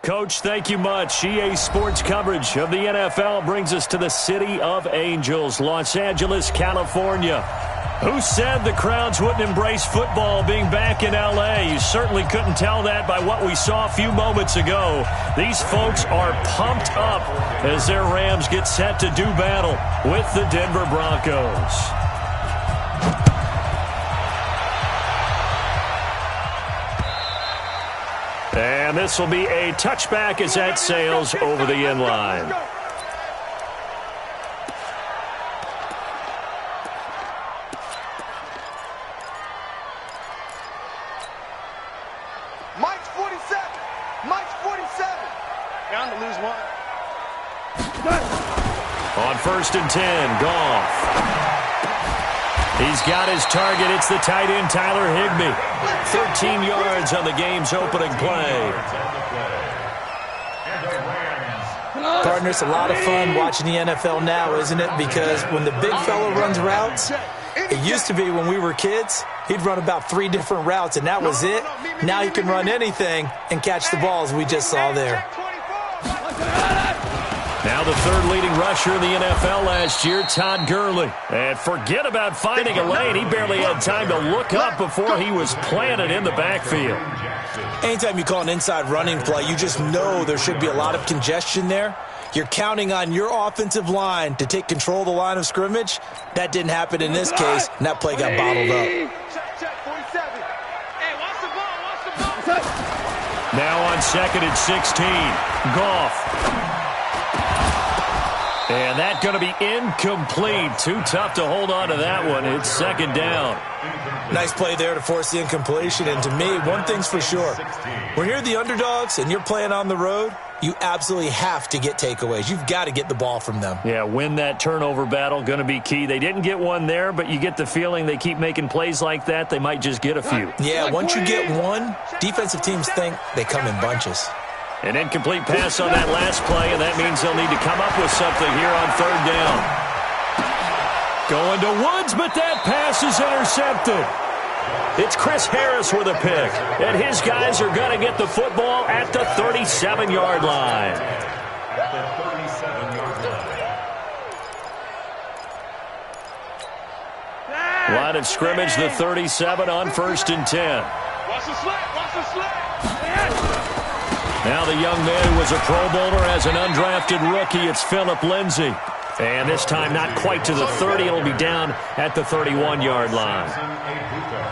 Coach, thank you much. EA Sports coverage of the NFL brings us to the City of Angels, Los Angeles, California. Who said the crowds wouldn't embrace football being back in L.A.? You certainly couldn't tell that by what we saw a few moments ago. These folks are pumped up as their Rams get set to do battle with the Denver Broncos. And this will be a touchback as that sails over the end line. Mike's 47. Mike's 47. Down to lose one. On 1st and 10, Goff. He's got his target. It's the tight end, Tyler Higbee. 13 yards on the game's opening play. Partner, it's a lot of fun watching the NFL now, isn't it? Because when the big fella runs routes, it used to be when we were kids, he'd run about 3 different routes, and that was it. Now he can run anything and catch the balls we just saw there. Now the third leading rusher in the NFL last year, Todd Gurley. And forget about finding a lane. He barely had time to look up before he was planted in the backfield. Anytime you call an inside running play, you just know there should be a lot of congestion there. You're counting on your offensive line to take control of the line of scrimmage. That didn't happen in this case, and that play got bottled up. Now on 2nd and 16, Goff. And that's going to be incomplete. Too tough to hold on to that one. It's 2nd down. Nice play there to force the incompletion. And to me, one thing's for sure. When you're the underdogs and you're playing on the road, you absolutely have to get takeaways. You've got to get the ball from them. Yeah, win that turnover battle, going to be key. They didn't get one there, but you get the feeling they keep making plays like that, they might just get a few. Yeah, once you get one, defensive teams think they come in bunches. An incomplete pass on that last play, and that means they'll need to come up with something here on 3rd down. Going to Woods, but that pass is intercepted. It's Chris Harris with a pick, and his guys are going to get the football at the 37-yard line. Line of scrimmage, the 37 on 1st and 10. Watch the slant. Watch the slant. Now the young man who was a Pro Bowler as an undrafted rookie. It's Philip Lindsay. And this time not quite to the 30. It'll be down at the 31-yard line.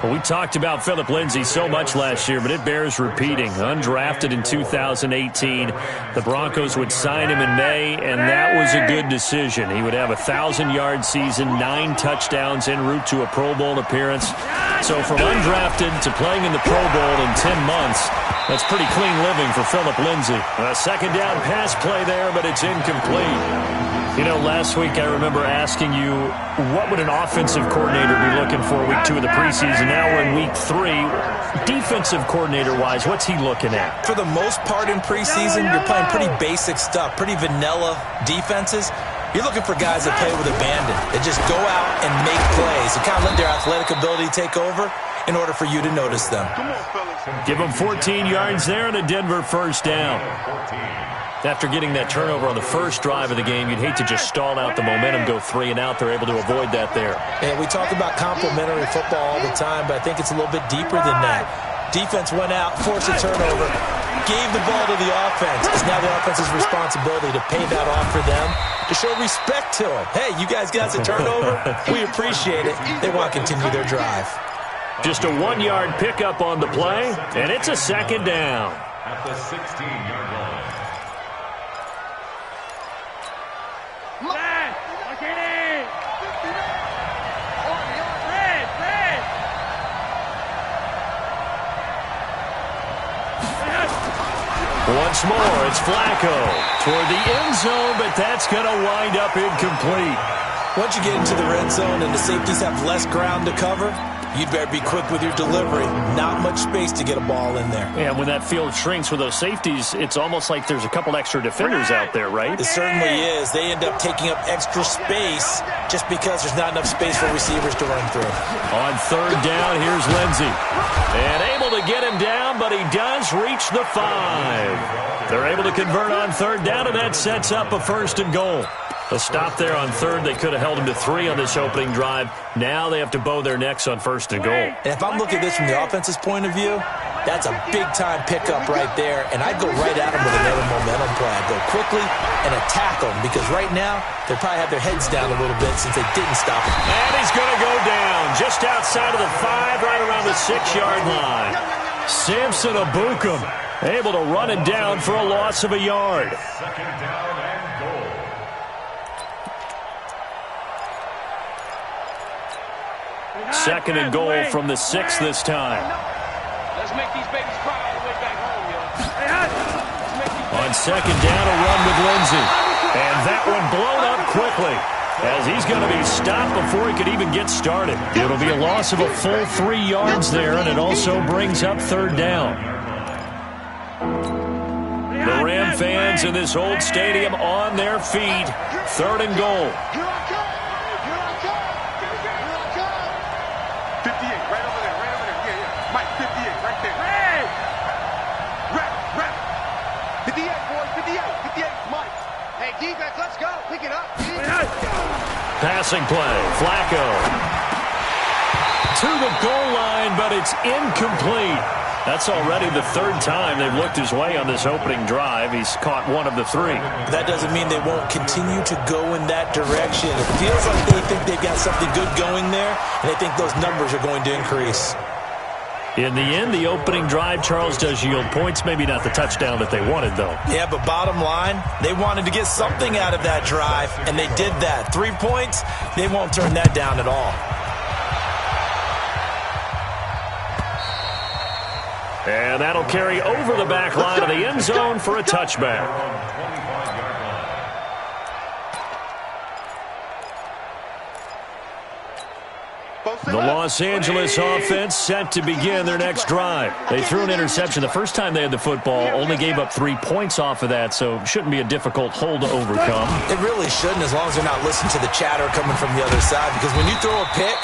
Well, we talked about Philip Lindsay so much last year, but it bears repeating. Undrafted in 2018. The Broncos would sign him in May, and that was a good decision. He would have a 1,000-yard season, 9 touchdowns en route to a Pro Bowl appearance. So from undrafted to playing in the Pro Bowl in 10 months, that's pretty clean living for Philip Lindsay. A 2nd down pass play there, but it's incomplete. You know, last week I remember asking you, what would an offensive coordinator be looking for week 2 of the preseason? Now we're in week 3. Defensive coordinator-wise, what's he looking at? For the most part in preseason, you're playing pretty basic stuff, pretty vanilla defenses. You're looking for guys that play with abandon, that just go out and make plays, and kind of let their athletic ability take over in order for you to notice them. Give them 14 yards there and a Denver 1st down. After getting that turnover on the first drive of the game, you'd hate to just stall out the momentum, go 3 and out. They're able to avoid that there. And we talk about complementary football all the time, but I think it's a little bit deeper than that. Defense went out, forced a turnover, gave the ball to the offense. It's now the offense's responsibility to pay that off for them, to show respect to them. Hey, you guys got a turnover? We appreciate it. They want to continue their drive. Just a 1-yard pickup on the play, and it's a 2nd down. At the 16-yard line. Once more, it's Flacco toward the end zone, but that's going to wind up incomplete. Once you get into the red zone and the safeties have less ground to cover, you'd better be quick with your delivery. Not much space to get a ball in there. Yeah, when that field shrinks with those safeties, it's almost like there's a couple extra defenders out there, right? It certainly is. They end up taking up extra space just because there's not enough space for receivers to run through. On third down, here's Lindsey. And able to get him down, but he does reach the 5. They're able to convert on third down, and that sets up a 1st and goal. A stop there on third. They could have held him to 3 on this opening drive. Now they have to bow their necks on 1st and goal. And if I'm looking at this from the offense's point of view, that's a big-time pickup right there, and I'd go right at him with another momentum play. I'd go quickly and attack them because right now they probably have their heads down a little bit since they didn't stop him. And he's going to go down just outside of the 5, right around the 6-yard line. Samson Abukum able to run it down for a loss of a yard. 2nd down and goal. Second and goal from the 6 this time. Let's make these babies cry all the way back home, yo. On 2nd down, a run with Lindsey. And that one blown up quickly as he's going to be stopped before he could even get started. It'll be a loss of a full 3 yards there, and it also brings up 3rd down. The Ram fans in this old stadium on their feet. 3rd and goal. 58, right over there, right over there. Yeah. Mike, 58, right there. Rep. 58, boys, 58, Mike. Hey, defense, let's go. Pick it up. Passing play, Flacco. To the goal line, but it's incomplete. That's already the 3rd time they've looked his way on this opening drive. He's caught 1 of the 3. That doesn't mean they won't continue to go in that direction. It feels like they think they've got something good going there, and they think those numbers are going to increase. In the end, the opening drive, Charles, does yield points. Maybe not the touchdown that they wanted, though. Yeah, but bottom line, they wanted to get something out of that drive, and they did that. 3 points, they won't turn that down at all. And that'll carry over the back line of the end zone for a touchback. The Los Angeles offense set to begin their next drive. They threw an interception the first time they had the football, only gave up 3 points off of that, so shouldn't be a difficult hole to overcome. It really shouldn't, as long as they're not listening to the chatter coming from the other side, because when you throw a pick,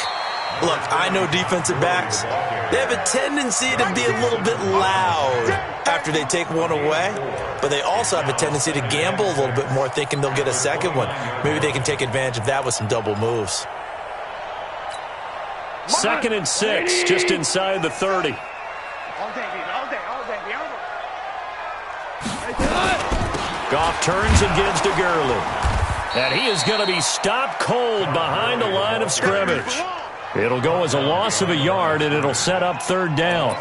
look, I know defensive backs, they have a tendency to be a little bit loud after they take one away, but they also have a tendency to gamble a little bit more, thinking they'll get a second one. Maybe they can take advantage of that with some double moves. 2nd and 6, just inside the 30. Goff turns and gives to Gurley. And he is going to be stopped cold behind the line of scrimmage. It'll go as a loss of a yard, and it'll set up 3rd down.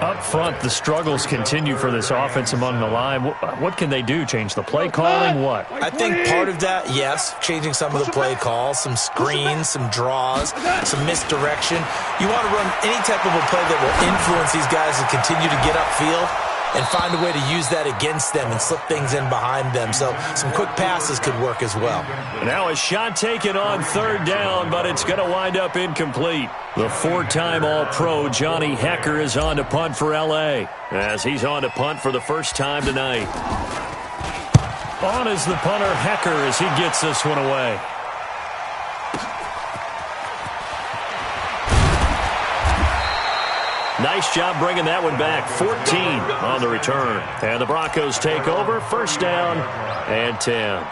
Up front, the struggles continue for this offense among the line. What can they do? Change the play calling? What? I think part of that, yes, changing some of the play calls, some screens, some draws, some misdirection. You want to run any type of a play that will influence these guys to continue to get upfield and find a way to use that against them and slip things in behind them. So some quick passes could work as well. Now a shot taken on 3rd down, but it's going to wind up incomplete. The 4-time All-Pro Johnny Hekker is on to punt for L.A. as he's on to punt for the first time tonight. On is the punter Hekker as he gets this one away. Nice job bringing that one back. 14 on the return. And the Broncos take over. 1st down and 10.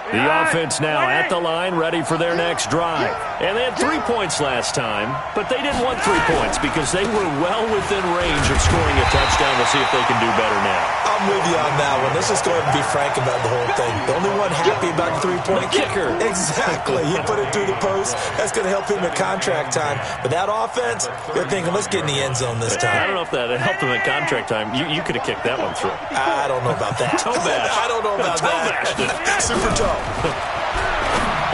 The offense now at the line, ready for their next drive. And they had 3 points last time, but they didn't want 3 points because they were well within range of scoring a touchdown. We'll see if they can do better now. I'm with you on that one. Let's just go ahead and be frank about the whole thing. The only one happy about the 3-point kicker. Exactly. He put it through the post. That's going to help him at contract time. But that offense, they're thinking, let's get in the end zone this time. I don't know if that helped him at contract time. You could have kicked that one through. I don't know about that. Toe bash. I don't know about that. Super toe.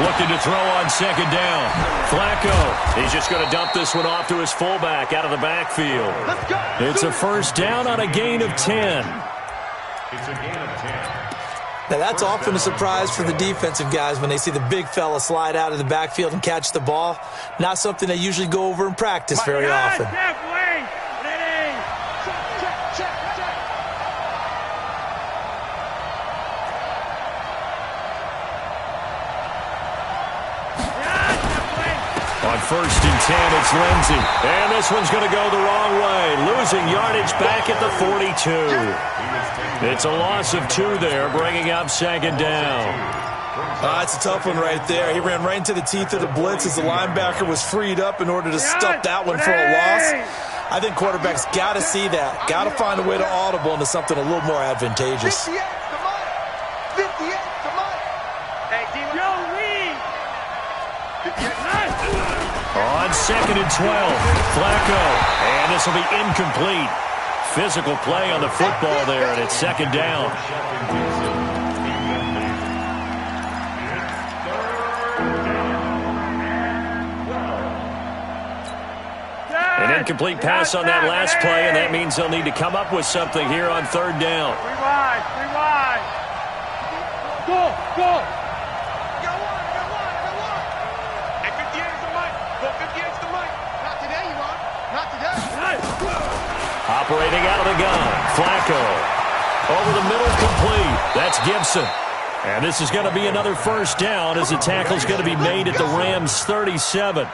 Looking to throw on 2nd down. Flacco. He's just going to dump this one off to his fullback out of the backfield. It's a 1st down on a gain of 10. It's a gain of 10. Now, that's often a surprise for the defensive guys when they see the big fella slide out of the backfield and catch the ball. Not something they usually go over in practice very often. On 1st and 10, it's Lindsey. And this one's going to go the wrong way. Losing yardage back at the 42. It's a loss of 2 there, bringing up 2nd down. It's a tough one right there. He ran right into the teeth of the blitz as the linebacker was freed up in order to stop that one for a loss. I think quarterbacks got to see that. Got to find a way to audible into something a little more advantageous. 58 to Mike. 58 to Mike. Hey, Yo, lead. 58. On 2nd and 12, Flacco. And this will be incomplete. Physical play on the football there, and it's 2nd down. An incomplete pass on that last play, and that means they'll need to come up with something here on 3rd down. Rewind. Go. Go one. Hey, 58 is the Mike. Go 58 is the Mike. Not today, you want. Not today. Operating out of the gun, Flacco. Over the middle, complete. That's Gibson. And this is going to be another 1st down as the tackle's going to be made at the Rams' 37.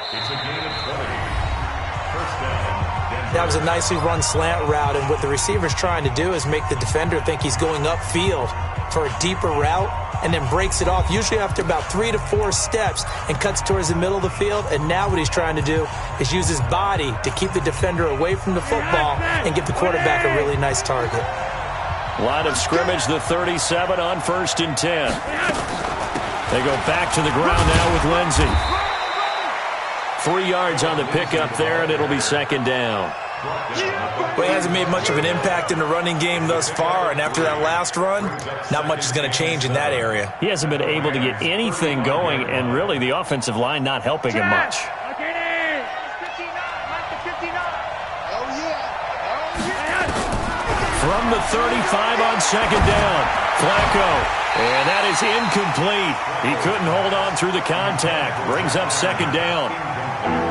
That was a nicely run slant route, and what the receiver's trying to do is make the defender think he's going upfield for a deeper route and then breaks it off, usually after about 3 to 4 steps, and cuts towards the middle of the field. And now what he's trying to do is use his body to keep the defender away from the football and give the quarterback a really nice target. Line of scrimmage, the 37 on 1st and 10. They go back to the ground now with Lindsey. 3 yards on the pickup there, and it'll be 2nd down. Well, he hasn't made much of an impact in the running game thus far, and after that last run, not much is going to change in that area. He hasn't been able to get anything going, and really the offensive line not helping him much. From the 35 on 2nd down, Flacco. And that is incomplete. He couldn't hold on through the contact. Brings up 2nd down.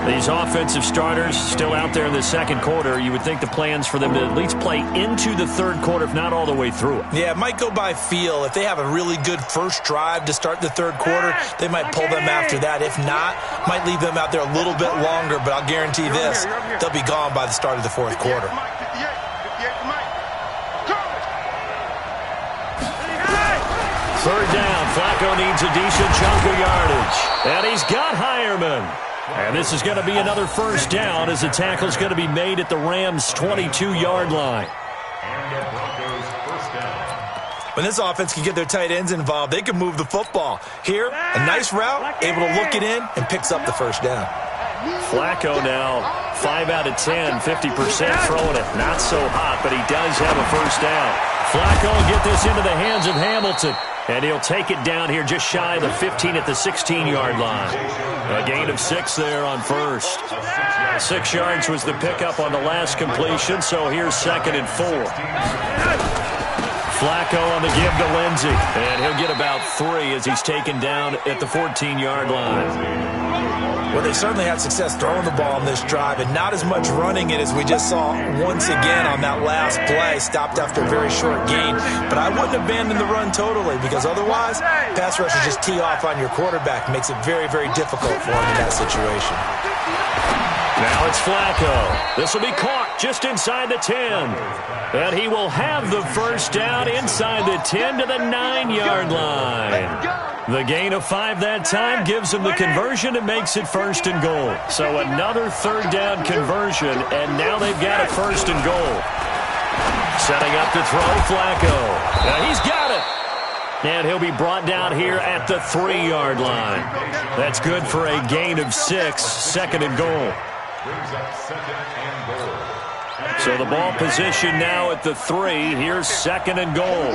These offensive starters still out there in the 2nd quarter. You would think the plans for them to at least play into the 3rd quarter, if not all the way through it. Yeah, it might go by feel. If they have a really good first drive to start the 3rd quarter, they might pull them after that. If not, might leave them out there a little bit longer, but I'll guarantee this, they'll be gone by the start of the 4th quarter. 3rd down, Flacco needs a decent chunk of yardage. And he's got Hireman. And this is going to be another 1st down as the tackle's going to be made at the Rams' 22-yard line. When this offense can get their tight ends involved, they can move the football. Here, a nice route, able to look it in, and picks up the 1st down. Flacco now 5 out of 10, 50% throwing it. Not so hot, but he does have a 1st down. Flacco will get this into the hands of Hamilton. And he'll take it down here just shy of the 15 at the 16-yard line. A gain of 6 there on 1st. 6 yards was the pickup on the last completion, so here's 2nd and 4. Flacco on the give to Lindsey. And he'll get about 3 as he's taken down at the 14-yard line. Well, they certainly had success throwing the ball on this drive, and not as much running it as we just saw once again on that last play. Stopped after a very short gain. But I wouldn't abandon the run totally, because otherwise, pass rushers just tee off on your quarterback. Makes it very, very difficult for him in that situation. Now it's Flacco. This will be caught just inside the 10. And he will have the 1st down inside the 10 to the 9-yard line. The gain of 5 that time gives him the conversion and makes it 1st and goal. So another 3rd down conversion, and now they've got a 1st and goal. Setting up to throw, Flacco. Now he's got it. And he'll be brought down here at the 3-yard line. That's good for a gain of 6, 2nd and goal. So the ball position now at the 3. Here's 2nd and goal.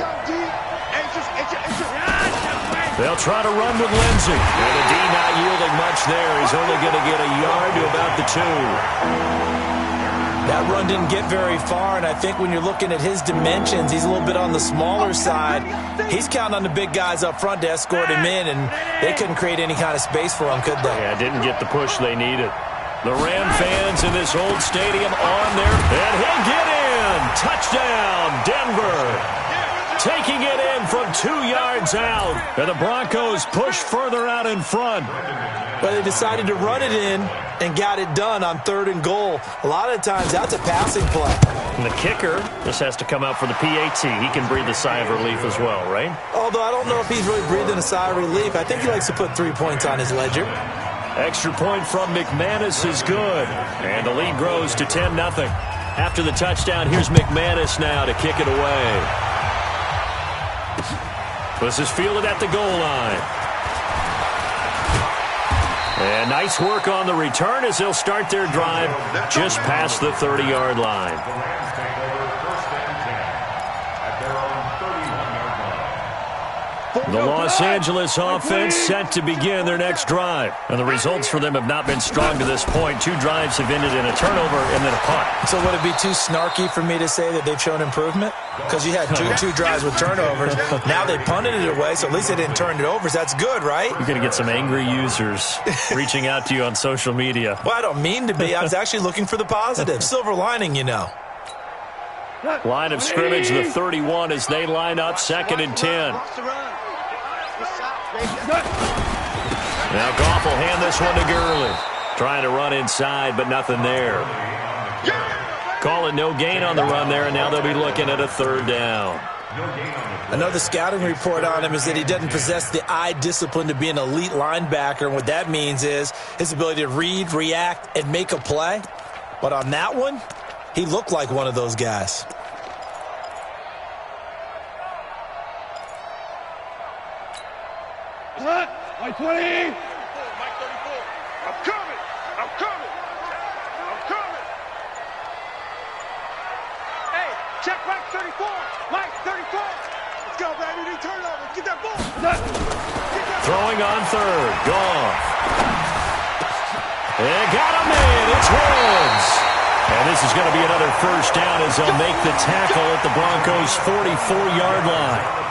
They'll try to run with Lindsey. And the D not yielding much there. He's only going to get a yard to about the 2. That run didn't get very far, and I think when you're looking at his dimensions, he's a little bit on the smaller side. He's counting on the big guys up front to escort him in, and they couldn't create any kind of space for him, could they? Yeah, didn't get the push they needed. The Ram fans in this old stadium on there, and he'll get in. Touchdown, Denver. Taking it in from 2 yards out. And the Broncos push further out in front. But they decided to run it in and got it done on 3rd and goal. A lot of times that's a passing play. And the kicker just has to come out for the PAT. He can breathe a sigh of relief as well, right? Although I don't know if he's really breathing a sigh of relief. I think he likes to put 3 points on his ledger. Extra point from McManus is good. And the lead grows to 10-0. After the touchdown, here's McManus now to kick it away. This is fielded at the goal line. And nice work on the return as they'll start their drive just past the 30-yard line. The Los Angeles offense set to begin their next drive. And the results for them have not been strong to this point. 2 drives have ended in a turnover and then a punt. So would it be too snarky for me to say that they've shown improvement? Because you had two drives with turnovers. Now they punted it away, so at least they didn't turn it over. So that's good, right? You're going to get some angry users reaching out to you on social media. Well, I don't mean to be. I was actually looking for the positive. Silver lining, you know. Line of scrimmage, the 31 as they line up 2nd and 10. Now Goff will hand this one to Gurley. Trying to run inside, but nothing there. Call it no gain on the run there, and now they'll be looking at a 3rd down. Another scouting report on him is that he doesn't possess the eye discipline to be an elite linebacker. And what that means is his ability to read, react, and make a play. But on that one, he looked like one of those guys. Mike 20. Mike 34. I'm coming. I'm coming. I'm coming. Hey, check Mike 34. Mike 34. Let's go, baby. New turnover. Get that ball. Throwing on 3rd. Goff. And got him in. It's Woods. And this is going to be another 1st down as they'll make the tackle at the Broncos' 44-yard line.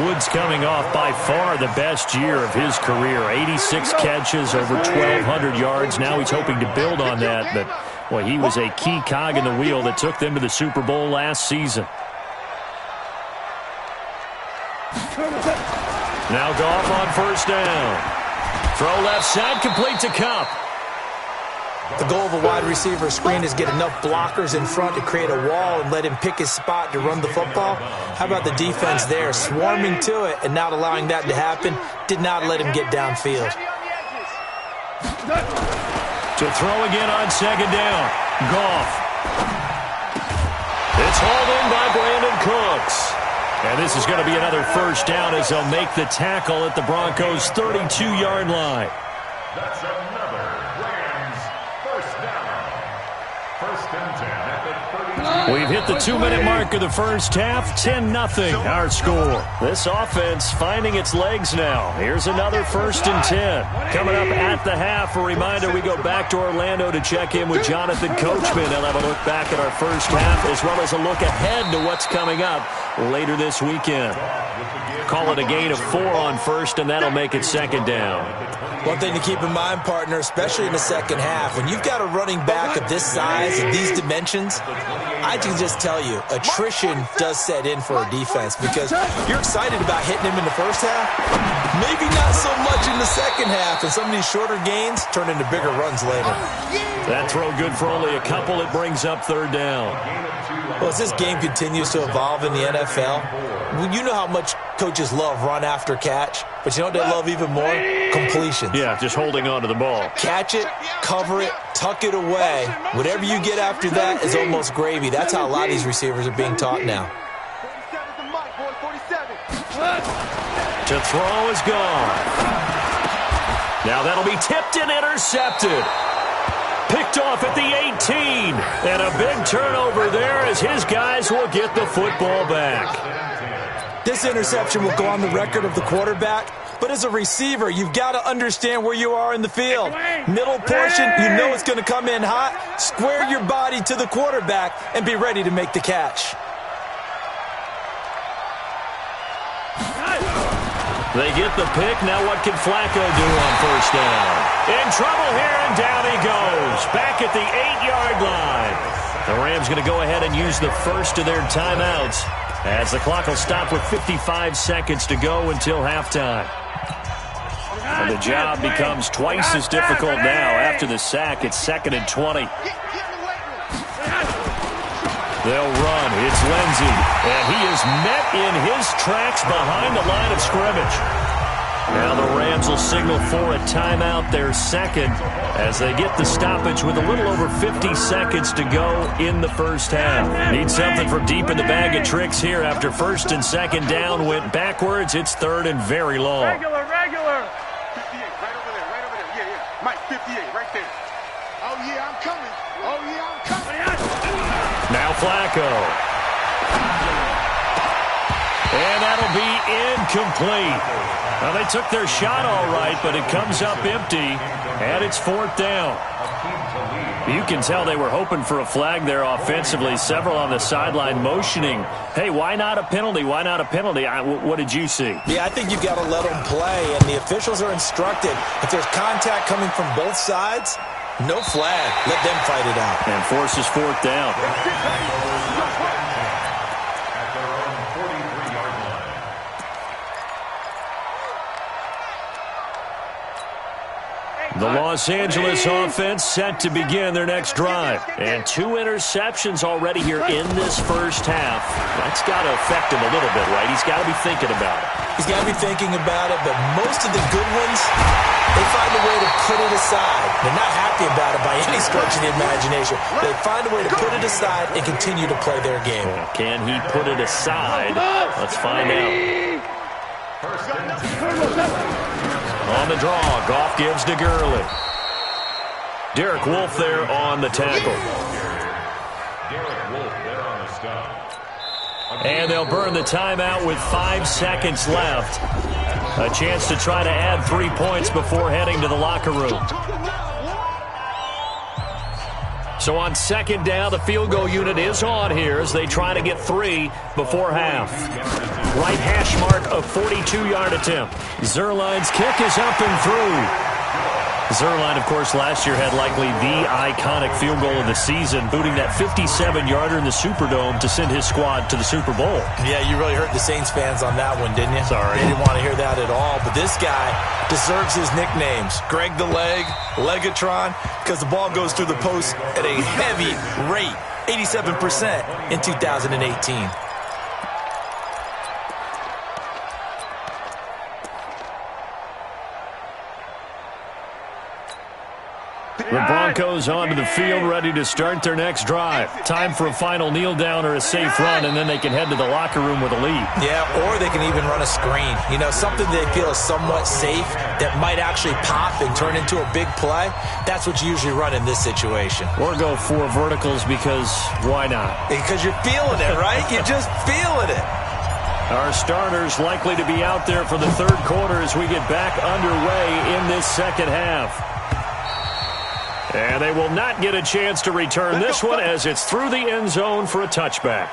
Woods coming off by far the best year of his career. 86 catches, over 1,200 yards. Now he's hoping to build on that. But, boy, he was a key cog in the wheel that took them to the Super Bowl last season. Now Goff on 1st down. Throw left side, complete to Kupp. The goal of a wide receiver screen is get enough blockers in front to create a wall and let him pick his spot to run the football. How about the defense there, swarming to it and not allowing that to happen? Did not let him get downfield. To throw again on 2nd down. Goff. It's hauled in by Brandon Cooks. And this is going to be another 1st down as they'll make the tackle at the Broncos' 32-yard line. That's another Rams 1st down. 1st and 10 at the 32. We've hit the 2-minute mark of the 1st half. 10-0 our score. This offense finding its legs now. Here's another 1st and 10. Coming up at the half, a reminder we go back to Orlando to check in with Jonathan Coachman. They'll have a look back at our 1st half as well as a look ahead to what's coming up later this weekend. Call it a gain of 4 on 1st, and that'll make it 2nd down. One thing to keep in mind, partner, especially in the 2nd half, when you've got a running back of this size and these dimensions, I can just tell you, attrition does set in for a defense because you're excited about hitting him in the 1st half, maybe not so much in the 2nd half, and some of these shorter gains turn into bigger runs later. That throw good for only a couple. It brings up 3rd down. Well, as this game continues to evolve in the NFL, you know how much coaches love run after catch, but you know what they love even more? Completions. Yeah, just holding on to the ball. Catch it, cover it, tuck it away. Whatever you get after that is almost gravy. That's how a lot of these receivers are being taught now. To throw is gone. Now that'll be tipped and intercepted. Picked off at the 18. And a big turnover there as his guys will get the football back. This interception will go on the record of the quarterback But as a receiver, you've got to understand where you are in the field. Middle portion, you know it's going to come in hot. Square your body to the quarterback and be ready to make the catch. They get the pick. Now what can Flacco do on first down? In trouble here, and down he goes. Back at the 8-yard line. The Rams going to go ahead and use the first of their timeouts as the clock will stop with 55 seconds to go until halftime. And the job becomes twice as difficult now. After the sack, it's 2nd and 20. They'll run. It's Lindsey. And he is met in his tracks behind the line of scrimmage. Now the Rams will signal for a timeout, their second, as they get the stoppage with a little over 50 seconds to go in the first half. Need something from deep in the bag of tricks here after first and second down went backwards. It's 3rd and very long. Regular. 58, right over there. Yeah. Mike, 58, right there. Oh, yeah, I'm coming. Now Flacco. And that'll be incomplete. Now, they took their shot all right, but it comes up empty, and it's 4th down. You can tell they were hoping for a flag there offensively. Several on the sideline motioning, hey, why not a penalty? Why not a penalty? What did you see? Yeah, I think you've got to let them play, and the officials are instructed. If there's contact coming from both sides, no flag. Let them fight it out. And forces 4th down. The Los Angeles offense set to begin their next drive. And 2 interceptions already here in this first half. That's got to affect him a little bit, right? He's got to be thinking about it. He's got to be thinking about it, but most of the good ones, they find a way to put it aside. They're not happy about it by any stretch of the imagination. They find a way to put it aside and continue to play their game. Can he put it aside? Let's find out. On the draw, Goff gives to Gurley. Derek Wolfe there on the tackle. And they'll burn the timeout with 5 seconds left. A chance to try to add 3 points before heading to the locker room. So on second down, the field goal unit is on here as they try to get 3 before half. Right hash mark of 42-yard attempt. Zerline's kick is up and through. Zerline, of course, last year had likely the iconic field goal of the season, booting that 57-yarder in the Superdome to send his squad to the Super Bowl. Yeah, you really hurt the Saints fans on that one, didn't you? Sorry. They didn't want to hear that at all. But this guy deserves his nicknames. Greg the Leg, Legatron, because the ball goes through the post at a heavy rate, 87% in 2018. The Broncos onto the field, ready to start their next drive. Time for a final kneel down or a safe run, and then they can head to the locker room with a lead. Yeah, or they can even run a screen. You know, something they feel is somewhat safe that might actually pop and turn into a big play. That's what you usually run in this situation. Or go 4 verticals because why not? Because you're feeling it, right? You're just feeling it. Our starters likely to be out there for the third quarter as we get back underway in this second half. And they will not get a chance to return this one as it's through the end zone for a touchback.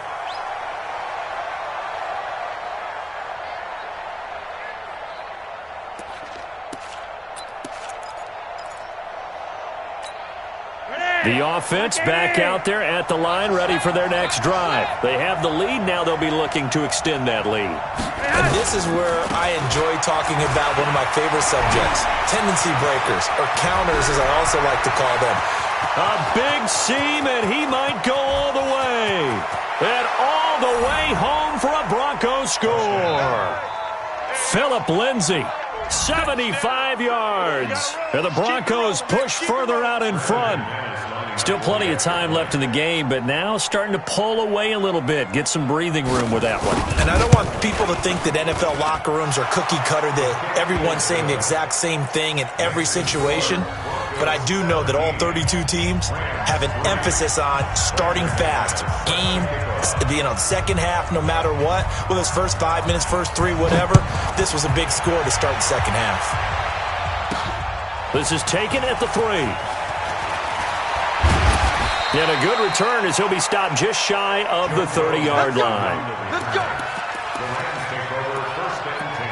The offense back out there at the line, ready for their next drive. They have the lead. Now they'll be looking to extend that lead. And this is where I enjoy talking about one of my favorite subjects, tendency breakers, or counters as I also like to call them. A big seam, and he might go all the way. And all the way home for a Broncos score. Philip Lindsay. 75 yards. And the Broncos push further out in front. Still plenty of time left in the game, but now starting to pull away a little bit. Get some breathing room with that one. And I don't want people to think that NFL locker rooms are cookie cutter, that everyone's saying the exact same thing in every situation. but I do know that all 32 teams have an emphasis on starting fast. Second half, no matter what, whether it's first 5 minutes, first 3, whatever, this was a big score to start the second half. This is taken at the 3. And a good return as he'll be stopped just shy of the 30-yard line. Let's go. The Rams take over first and 10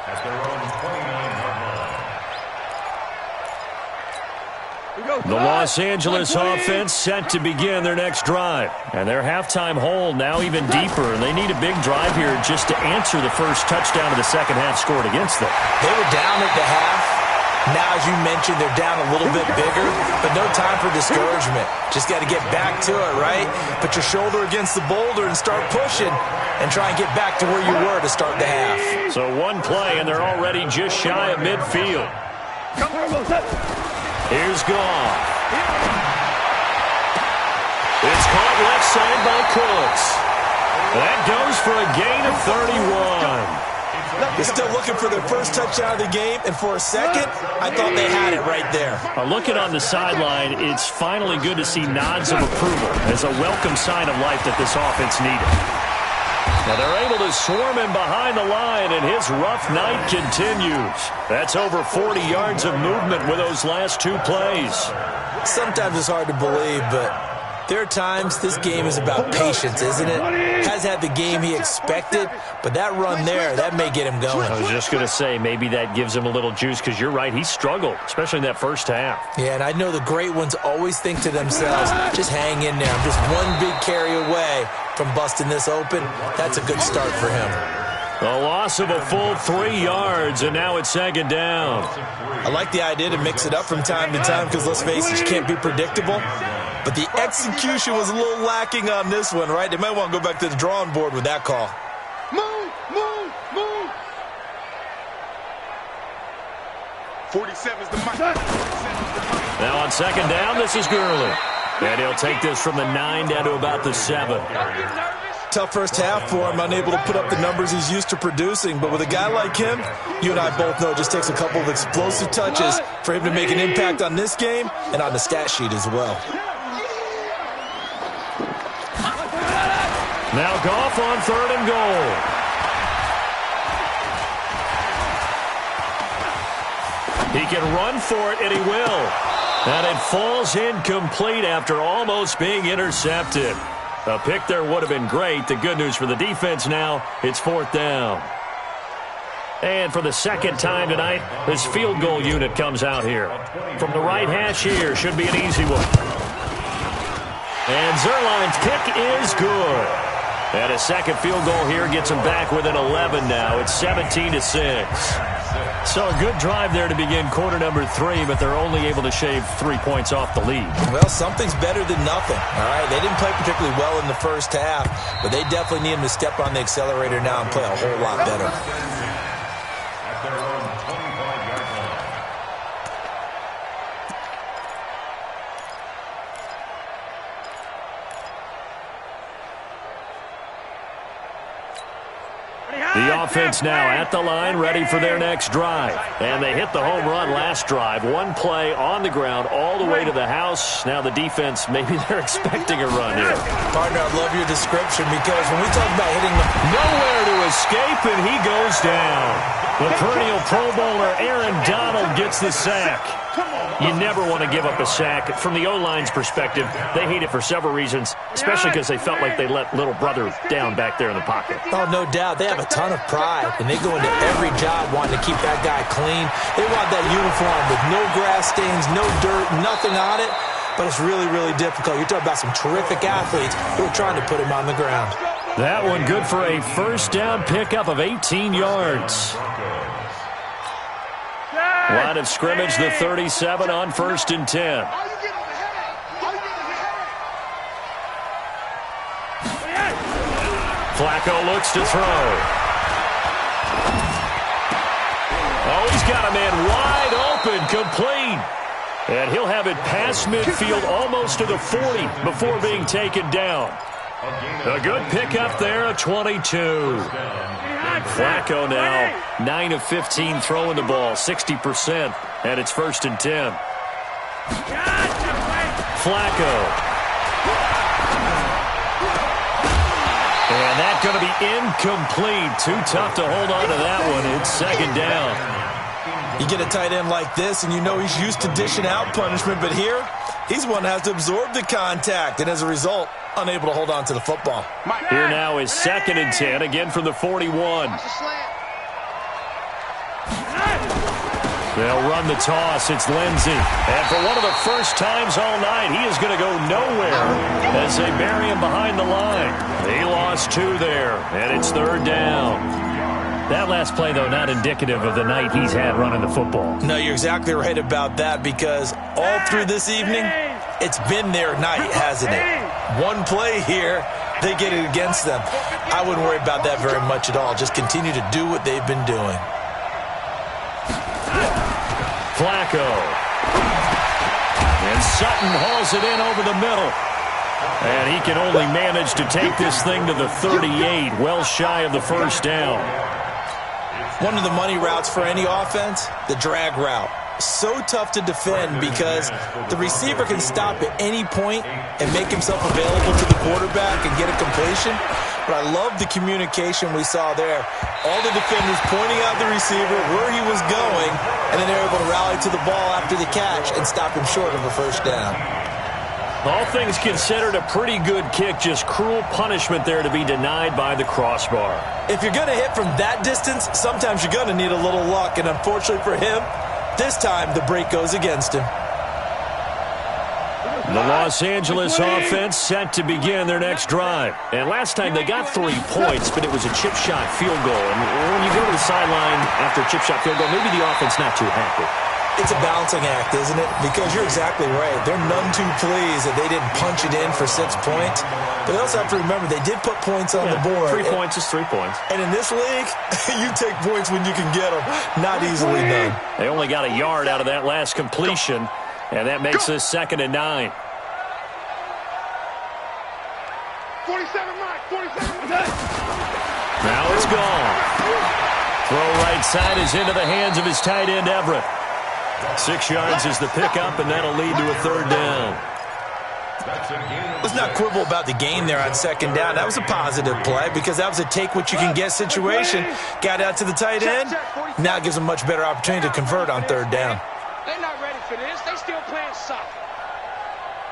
at their own 29-yard line. The Los Angeles offense set to begin their next drive. And their halftime hole now even deeper. And they need a big drive here just to answer the first touchdown of the second half scored against them. They were down at the half. Now, as you mentioned, they're down a little bit bigger, but no time for discouragement. Just got to get back to it, right? Put your shoulder against the boulder and start pushing and try and get back to where you were to start the half. So one play, and they're already just shy of midfield. Here's Goff. It's caught left side by Cooks. That goes for a gain of 31. They're still looking for their first touchdown of the game, and for a second, I thought they had it right there. Looking on the sideline, it's finally good to see nods of approval as a welcome sign of life that this offense needed. Now they're able to swarm him behind the line, and his rough night continues. That's over 40 yards of movement with those last 2 plays. Sometimes it's hard to believe, but there are times this game is about patience, isn't it? Has had the game he expected, but that run there, that may get him going. I was just going to say, maybe that gives him a little juice, because you're right, he struggled, especially in that first half. Yeah, and I know the great ones always think to themselves, just hang in there. I'm just one big carry away from busting this open. That's a good start for him. A loss of a full 3 yards, and now it's second down. I like the idea to mix it up from time to time because, let's face it, you can't be predictable. But the execution was a little lacking on this one, right? They might want to go back to the drawing board with that call. Move, move, move. 47 is the mic. Now on second down, this is Gurley. And he'll take this from the 9 down to about the 7. Tough first half for him, unable to put up the numbers he's used to producing. But with a guy like him, you and I both know it just takes a couple of explosive touches for him to make an impact on this game and on the stat sheet as well. Now Goff on 3rd and goal. He can run for it, and he will. And it falls incomplete after almost being intercepted. A pick there would have been great. The good news for the defense now, it's 4th down. And for the second time tonight, this field goal unit comes out here. From the right hash here, should be an easy one. And Zerline's kick is good. And a second field goal here gets him back within 11 now. It's 17-6. So a good drive there to begin quarter number 3, but they're only able to shave 3 points off the lead. Well, something's better than nothing, all right? They didn't play particularly well in the first half, but they definitely need him to step on the accelerator now and play a whole lot better. At their own 25-yard line. The offense now at the line, ready for their next drive. And they hit the home run last drive. One play on the ground all the way to the house. Now the defense, maybe they're expecting a run here. Partner, I love your description because when we talk about hitting the... Nowhere to escape, and he goes down. The perennial Pro Bowler Aaron Donald gets the sack. You never want to give up a sack. From the O-line's perspective, they hate it for several reasons, especially because they felt like they let little brother down back there in the pocket. Oh, no doubt. They have a ton of pride, and they go into every job wanting to keep that guy clean. They want that uniform with no grass stains, no dirt, nothing on it, but it's really, really difficult. You're talking about some terrific athletes who are trying to put him on the ground. That one good for a first down pickup of 18 yards. Line of scrimmage, the 37 on 1st and 10. Flacco looks to throw. Oh, he's got a man wide open, complete. And he'll have it past midfield almost to the 40 before being taken down. A good pickup there, a 22. Flacco now 9 of 15 throwing the ball, 60%, and it's 1st and 10. Flacco. And that's going to be incomplete. Too tough to hold on to that one. It's second down. You get a tight end like this, and you know he's used to dishing out punishment, but here, he's one that has to absorb the contact, and as a result, unable to hold on to the football. Here now is 2nd and 10, again from the 41. They'll run the toss. It's Lindsey. And for one of the first times all night, he is going to go nowhere as they bury him behind the line. He lost 2 there, and it's 3rd down. That last play, though, not indicative of the night he's had running the football. No, you're exactly right about that, because all through this evening, it's been their night, hasn't it? One play here, they get it against them. I wouldn't worry about that very much at all. Just continue to do what they've been doing. Flacco. And Sutton hauls it in over the middle. And he can only manage to take this thing to the 38, well shy of the first down. One of the money routes for any offense, the drag route. So tough to defend because the receiver can stop at any point and make himself available to the quarterback and get a completion. But I love the communication we saw there. All the defenders pointing out the receiver, where he was going, and then they're able to rally to the ball after the catch and stop him short of a first down. All things considered, a pretty good kick, just cruel punishment there to be denied by the crossbar. If you're going to hit from that distance, sometimes you're going to need a little luck, and unfortunately for him, this time the break goes against him. The Los Angeles offense set to begin their next drive. And last time they got 3 points, but it was a chip shot field goal. And when you go to the sideline after a chip shot field goal, maybe the offense not too happy. It's a balancing act, isn't it? Because you're exactly right. They're none too pleased that they didn't punch it in for 6 points. But they also have to remember they did put points on the board. 3 points is 3 points. And in this league, you take points when you can get them. Not easily done. They only got a yard out of that last completion, and that makes this 2nd and 9. 47, Mike, 47. Now it's gone. Throw right side is into the hands of his tight end, Everett. 6 yards is the pickup, and that'll lead to a 3rd down. Let's not quibble about the gain there on 2nd down. That was a positive play because that was a take-what-you-can-get situation. Got out to the tight end. Now it gives them a much better opportunity to convert on 3rd down. They're not ready for this. They still playing soccer.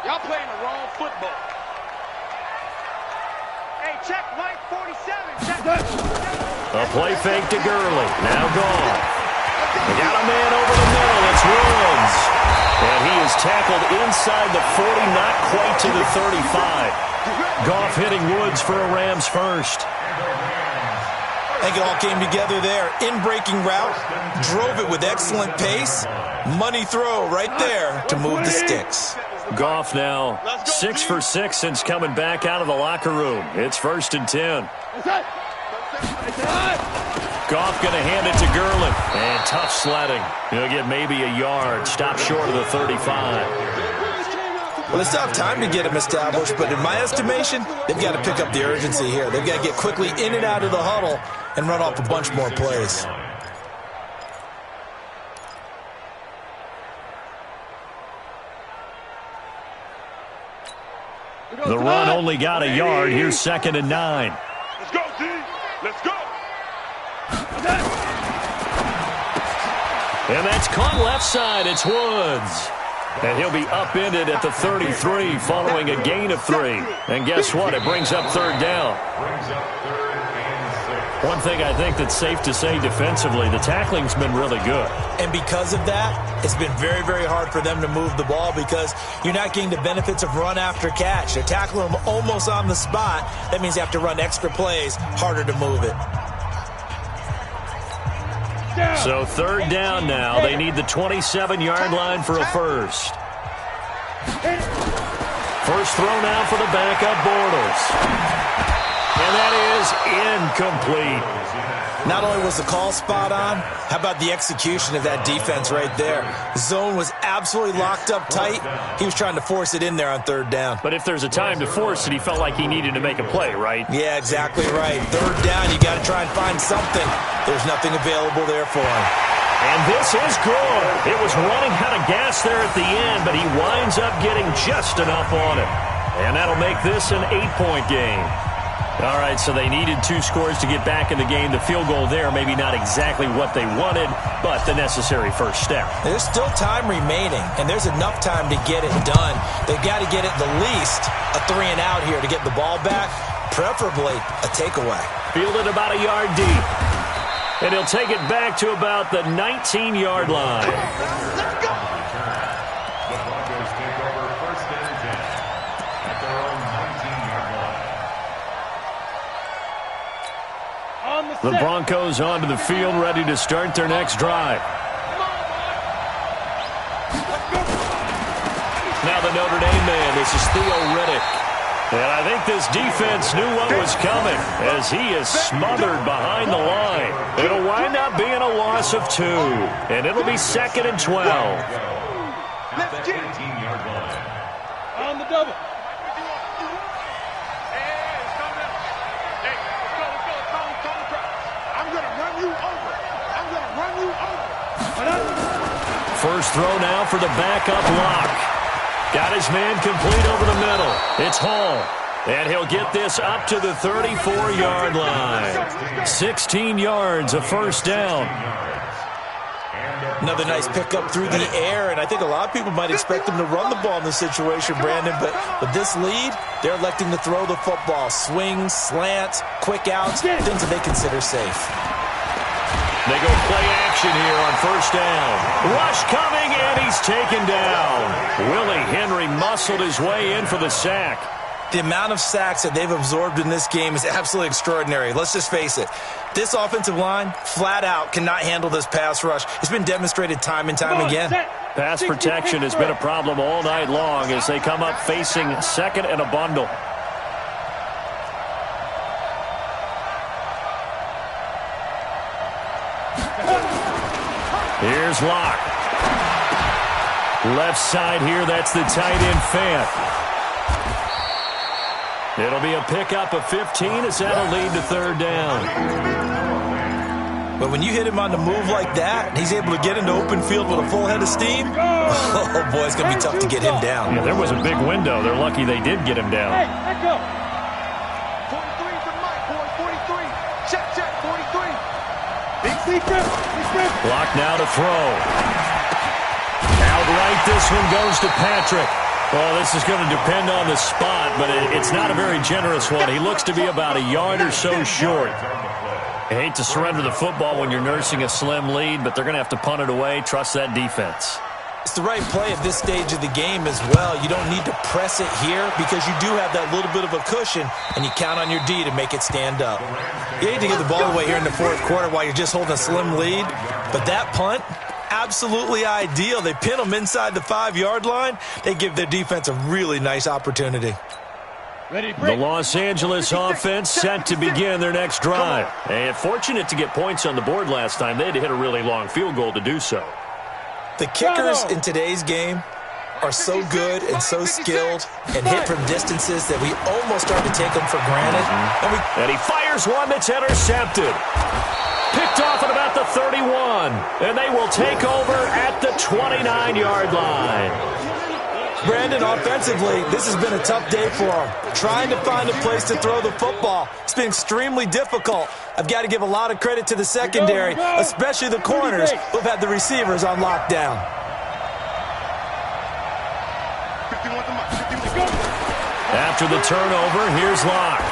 Y'all playing the wrong football. Hey, check Mike 47. Check. A play fake to Gurley. Now gone. They got a man over the middle. It's Woods. And he is tackled inside the 40, not quite to the 35. Goff hitting Woods for a Rams first. I think it all came together there. In-breaking route, drove it with excellent pace. Money throw right there to move the sticks. Goff now 6 for 6 since coming back out of the locker room. It's 1st and 10. Goff going to hand it to Gurley. And tough sledding. He'll get maybe a yard. Stop short of the 35. Well, it's tough time to get him established, but in my estimation, they've got to pick up the urgency here. They've got to get quickly in and out of the huddle and run off a bunch more plays. The run only got a yard. Here's 2nd and 9. Let's go, D. Let's go. And that's caught left side. It's Woods. And he'll be upended at the 33 following a gain of 3. And guess what? It brings up 3rd down. One thing I think that's safe to say defensively, the tackling's been really good. And because of that, it's been very, very hard for them to move the ball because you're not getting the benefits of run after catch. They're tackling them almost on the spot. That means you have to run extra plays, harder to move it. So 3rd down now. They need the 27-yard line for a first. First throw now for the backup Bortles. And that is incomplete. Not only was the call spot on, how about the execution of that defense right there? Zone was absolutely locked up tight. He was trying to force it in there on 3rd down. But if there's a time to force it, he felt like he needed to make a play, right? Yeah, exactly right. 3rd down, you got to try and find something. There's nothing available there for him. And this is good. It was running out of gas there at the end, but he winds up getting just enough on it. And that'll make this an 8-point game. All right, so they needed 2 scores to get back in the game. The field goal there, maybe not exactly what they wanted, but the necessary first step. There's still time remaining, and there's enough time to get it done. They've got to get at the least a 3-and-out here to get the ball back, preferably a takeaway. Fielded about a yard deep. And he'll take it back to about the 19-yard line. Let's go. The Broncos take over 1st and 10 at their own 19-yard line. The Broncos onto the field, ready to start their next drive. Now the Notre Dame man, this is Theo Riddick. And I think this defense knew what was coming as he is smothered behind the line. It'll wind up being a loss of 2, and it'll be 2nd and 12. At the 18-yard line. On the double. I'm going to run you over. I'm going to run you over. First throw now for the backup lock. Got his man complete over the middle. It's Hall. And he'll get this up to the 34-yard line. 16 yards, a first down. Another nice pickup through the air, and I think a lot of people might expect them to run the ball in this situation, Brandon, but with this lead, they're electing to throw the football. Swings, slants, quick outs, things that they consider safe. They go play action here on first down. Rush coming, and he's taken down. Willie Henry muscled his way in for the sack. The amount of sacks that they've absorbed in this game is absolutely extraordinary. Let's just face it. This offensive line, flat out, cannot handle this pass rush. It's been demonstrated time and time again. Pass protection has been a problem all night long as they come up facing 2nd and a bundle. Here's Locke. Left side here, that's the tight end Fant. It'll be a pickup of 15 as that'll lead to 3rd down. But when you hit him on the move like that, he's able to get into open field with a full head of steam, oh boy, it's going to be tough to get him down. Yeah, there was a big window. They're lucky they did get him down. Hey, let go. 43 to Mike, boy, 43. Check, 43. Big secret. Block now to throw. Outright, this one goes to Patrick. Well, this is going to depend on the spot, but it's not a very generous one. He looks to be about a yard or so short. I hate to surrender the football when you're nursing a slim lead, but they're going to have to punt it away. Trust that defense. It's the right play at this stage of the game as well. You don't need to press it here because you do have that little bit of a cushion, and you count on your D to make it stand up. You need to get the ball away here in the 4th quarter while you're just holding a slim lead, but that punt, absolutely ideal. They pin them inside the 5-yard line. They give their defense a really nice opportunity. The Los Angeles offense set to begin their next drive. And fortunate to get points on the board last time. They had to hit a really long field goal to do so. The kickers in today's game are so good and so skilled and hit from distances that we almost start to take them for granted. And he fires one that's intercepted. Picked off at about the 31. And they will take over at the 29-yard line. Brandon, offensively, this has been a tough day for them. Trying to find a place to throw the football. It's been extremely difficult. I've got to give a lot of credit to the secondary, especially the corners who've had the receivers on lockdown. 51 to Mike, 51 to go. After the turnover, here's Locke.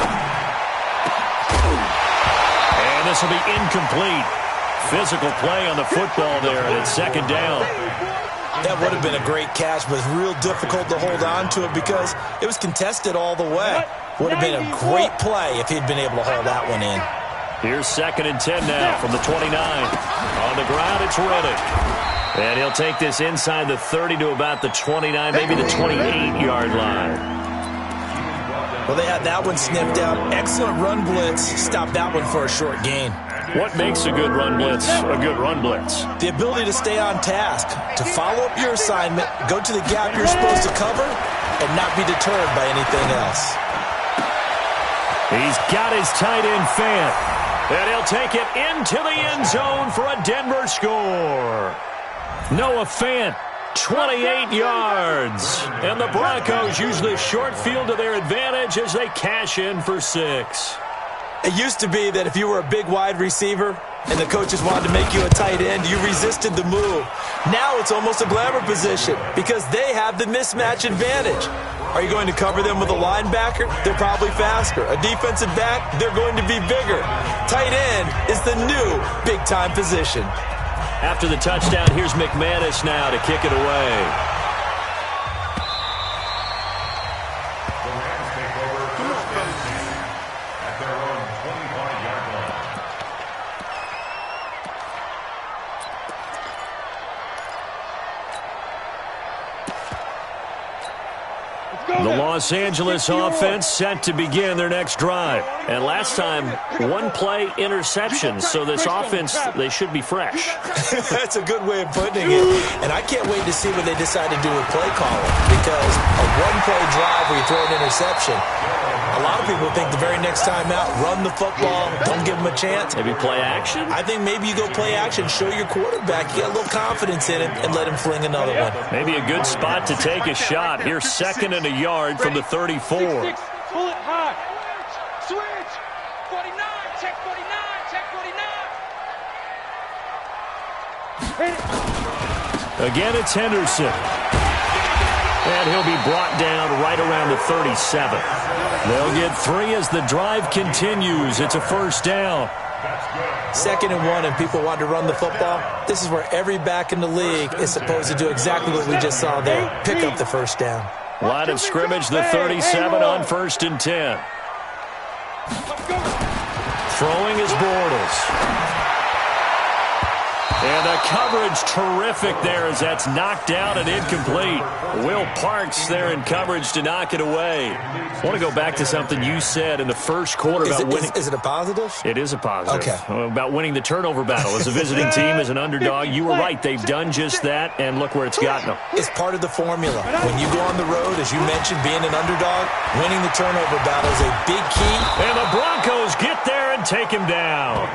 And this will be incomplete. Physical play on the football there, and it's 2nd down. That would have been a great catch, but it's real difficult to hold on to it because it was contested all the way. Would have been a great play if he'd been able to hold that one in. Here's 2nd and 10 now from the 29. On the ground, it's Riddick. And he'll take this inside the 30 to about the 29, maybe the 28-yard line. Well, they had that one sniffed out. Excellent run blitz. Stopped that one for a short gain. What makes a good run blitz a good run blitz? The ability to stay on task, to follow up your assignment, go to the gap you're supposed to cover, and not be deterred by anything else. He's got his tight end Fant. And he'll take it into the end zone for a Denver score. Noah Fant, 28 yards. And the Broncos use this short field to their advantage as they cash in for 6. It used to be that if you were a big wide receiver and the coaches wanted to make you a tight end, you resisted the move. Now it's almost a glamour position because they have the mismatch advantage. Are you going to cover them with a linebacker? They're probably faster. A defensive back? They're going to be bigger. Tight end is the new big-time position. After the touchdown, here's McManus now to kick it away. The Los Angeles offense set to begin their next drive. And last time, one-play interception. So this offense, they should be fresh. That's a good way of putting it. And I can't wait to see what they decide to do with play calling. Because a one-play drive where you throw an interception, a lot of people think the very next time out, run the football, don't give them a chance. Maybe play action? I think maybe you go play action, show your quarterback, you get a little confidence in him, and let him fling another one. Maybe a good spot to take a shot. Here's 2nd and a yard from the 34. Pull it high. Switch. 49. Check 49. Check 49. Again, it's Henderson. And he'll be brought down right around the 37. They'll get 3 as the drive continues. It's a first down. 2nd and 1, and people want to run the football. This is where every back in the league is supposed to do exactly what we just saw there. Pick up the first down. Line of scrimmage, the 37 on 1st and 10. Throwing is Bortles. And the coverage terrific there as that's knocked down and incomplete. Will Parks there in coverage to knock it away. I want to go back to something you said in the first quarter about winning. Is it a positive? It is a positive. Okay. About winning the turnover battle. As a visiting team, as an underdog, you were right. They've done just that, and look where it's gotten them. It's part of the formula. When you go on the road, as you mentioned, being an underdog, winning the turnover battle is a big key. And the Broncos get there and take him down.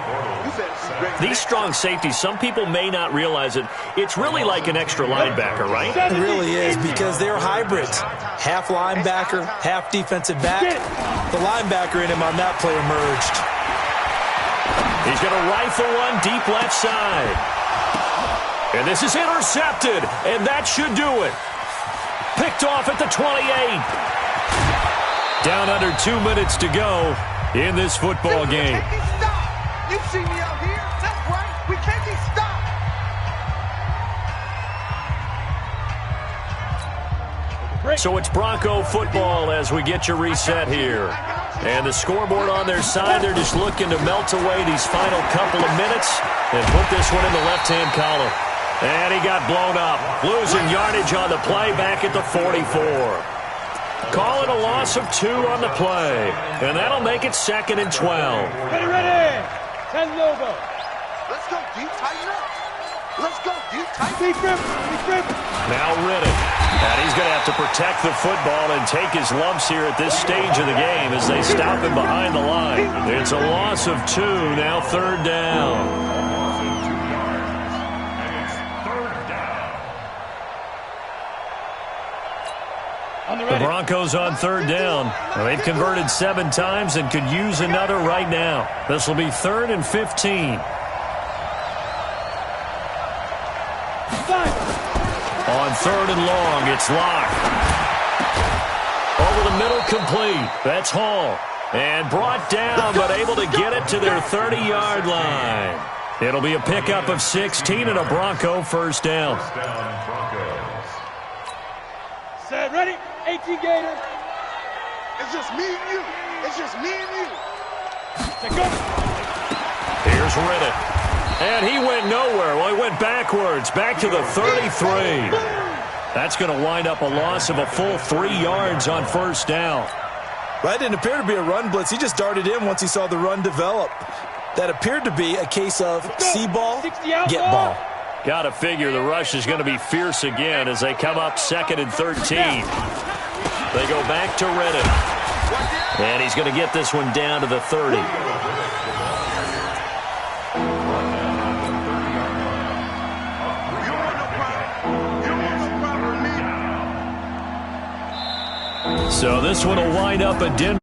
These strong safeties, some people may not realize it. It's really like an extra linebacker, right? It really is because they're hybrids. Half linebacker, half defensive back. The linebacker in him on that play emerged. He's going to rifle one deep left side. And this is intercepted, and that should do it. Picked off at the 28. Down under 2 minutes to go in this football game. You've seen me out here. That's right. We can't be stopped. So it's Bronco football as we get your reset here. And the scoreboard on their side, they're just looking to melt away these final couple of minutes and put this one in the left-hand column. And he got blown up. Losing yardage on the play back at the 44. Call it a loss of 2 on the play. And that'll make it 2nd and 12. Ready. 10 logo. Let's go deep, tighten up. Let's go deep, tighten up. Deep grip. Now Riddick. And he's going to have to protect the football and take his lumps here at this stage of the game as they stop him behind the line. It's a loss of 2, now 3rd down. The Broncos on 3rd down. They've converted 7 times and could use another right now. This will be 3rd and 15. On 3rd and long, it's Locke. Over the middle, complete. That's Hall. And brought down, but able to get it to their 30-yard line. It'll be a pickup of 16 and a Bronco first down. Set, ready? 18 Gator. It's just me and you. It's just me and you. Here's Riddick. And he went nowhere. Well, he went backwards, back to the 33. That's going to wind up a loss of a full 3 yards on first down. Well, that didn't appear to be a run blitz. He just darted in once he saw the run develop. That appered to be a case of see ball, get ball. Got to figure the rush is going to be fierce again as they come up 2nd and 13. They go back to Riddick. And he's going to get this one down to the 30. So this one will wind up a Denver.